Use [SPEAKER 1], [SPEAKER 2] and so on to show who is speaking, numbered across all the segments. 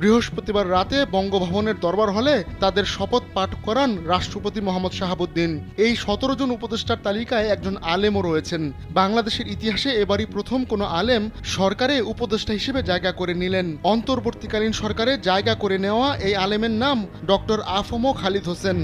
[SPEAKER 1] বৃহস্পতিবার রাতে বঙ্গভবনের দরবার হলে তাদের শপথ পাঠ করান রাষ্ট্রপতি মোহাম্মদ শাহাবুদ্দিন। এই ১৭ জন উপদেষ্টার তালিকায় একজন আলেমও রয়েছেন। বাংলাদেশের ইতিহাসে এবারই প্রথম কোনো আলেম সরকারে উপদেষ্টা হিসেবে জায়গা করে নিলেন। অন্তর্বর্তীকালীন সরকারে জায়গা করে নেওয়া এই আলেমের নাম ডক্টর আফম খালিদ হোসেন।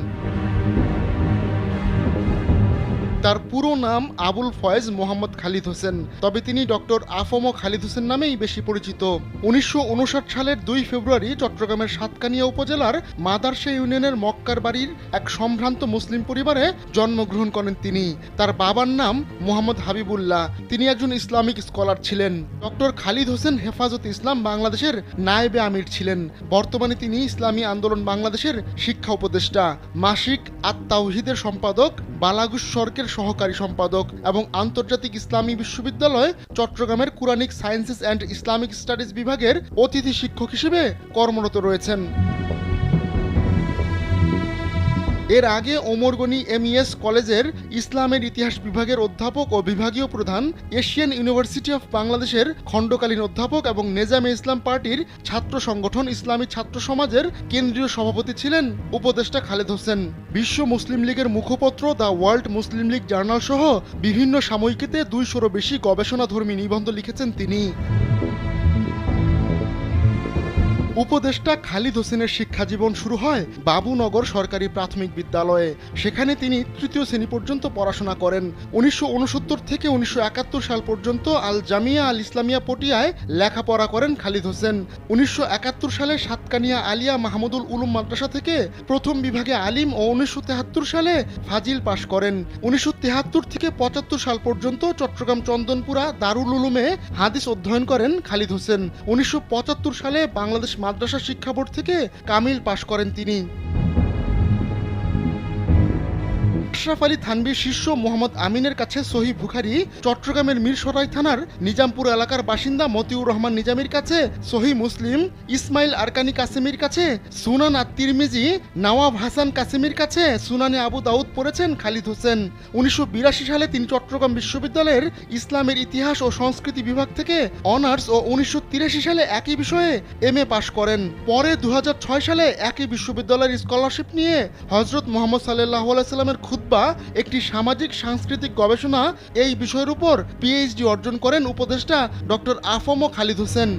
[SPEAKER 1] তার পুরো নাম আবুল ফয়েজ মোহাম্মদ খালিদ হোসেন, তবে তিনি ডক্টর আফম খালিদ হোসেন নামেই বেশি পরিচিত। ১৯৫৯ সালের ২ ফেব্রুয়ারি চট্টগ্রামের সাতকানিয়া উপজেলার মাদারশা ইউনিয়নের মক্কার বাড়ির এক সম্ভ্রান্ত মুসলিম পরিবারে জন্মগ্রহণ করেন তিনি। তার বাবার নাম মোহাম্মদ হাবিবুল্লাহ, তিনি একজন ইসলামিক স্কলার ছিলেন। ডক্টর খালিদ হোসেন হেফাজত ইসলাম বাংলাদেশের নায়েবে আমির ছিলেন। বর্তমানে তিনি ইসলামী আন্দোলন বাংলাদেশের শিক্ষা উপদেষ্টা, মাসিক আত-তাওহীদের সম্পাদক, বালাগুস সরকের সহকারী সম্পাদক এবং আন্তর্জাতিক ইসলামী বিশ্ববিদ্যালয় চট্টগ্রামের Quranic sciences and Islamic studies বিভাগের অতিথি শিক্ষক হিসেবে কর্মরত রয়েছেন। এর আগে ওমর গনি এমইএস কলেজের ইসলামের ইতিহাস বিভাগের অধ্যাপক ও বিভাগীয় প্রধান, এশিয়ান ইউনিভার্সিটি অফ বাংলাদেশের খণ্ডকালীন অধ্যাপক এবং নেজামে ইসলাম পার্টির ছাত্র সংগঠন ইসলামী ছাত্র সমাজের কেন্দ্রীয় সভাপতি ছিলেন উপদেষ্টা খালেদ হোসেন। বিশ্ব মুসলিম লীগের মুখপত্র the World Muslim League journal সহ বিভিন্ন সাময়িকীতে ২০০-রও বেশি গবেষণাধর্মী নিবন্ধ লিখেছেন তিনি। উপদেষ্টা খালিদ হোসেনের শিক্ষাজীবন শুরু হয় বাবুনগর সরকারি প্রাথমিক বিদ্যালয়ে। সেখানে তিনি ৩য় শ্রেণী পর্যন্ত পড়াশোনা করেন। ১৯৬৯ থেকে ১৯৭১ সাল পর্যন্ত আল জামিয়া আল ইসলামিয়া পটিয়ায় লেখাপড়া করেন খালিদ হোসেন। ১৯৭১ সালে সাতকানিয়া আলিয়া মাহমুদুল উলুম মাদ্রাসা থেকে প্রথম বিভাগে আলিম ও ১৯৭৩ সালে ফাজিল পাশ করেন। ১৯৭৩ থেকে ৭৫ সাল পর্যন্ত চট্টগ্রাম চন্দনপুরা দারুল উলুমে হাদিস অধ্যয়ন করেন খালিদ হোসেন। ১৯৭৫ সালে বাংলাদেশ মাদ্রাসা শিক্ষা বোর্ড থেকে কামিল পাশ করেন তিনি। আশরাফ আলী থানভীর শিষ্য মোহাম্মদ আমিনের কাছে সহিহ বুখারী, চট্টগ্রামের মিরসরাই থানার নিজামপুর এলাকার বাসিন্দা মতিউর রহমান নিজামীর কাছে সহিহ মুসলিম, ইসমাইল আরকানি কাসেমির কাছে সুনান আত-তিরমিজি, নওয়াব হাসান কাসেমির কাছে সুনানে আবু দাউদ পড়েছেন খালিদ হোসেন। ১৯৮২ সালে তিনি চট্টগ্রাম বিশ্ববিদ্যালয়ের ইসলামের ইতিহাস ও সংস্কৃতি বিভাগ থেকে অনার্স ও ১৯৮৩ সালে একই বিষয়ে এমএ পাশ করেন। পরে ২০০৬ সালে একই বিশ্ববিদ্যালয়ের স্কলারশিপ নিয়ে হযরত মুহাম্মদ সাল্লাল্লাহু আলাইহি সাল্লামের খুতবা, একটি সামাজিক সাংস্কৃতিক গবেষণা, এই বিষয়ের উপর পিএইচডি অর্জন করেন উপদেষ্টা ডক্টর আফম খালিদ হোসেন।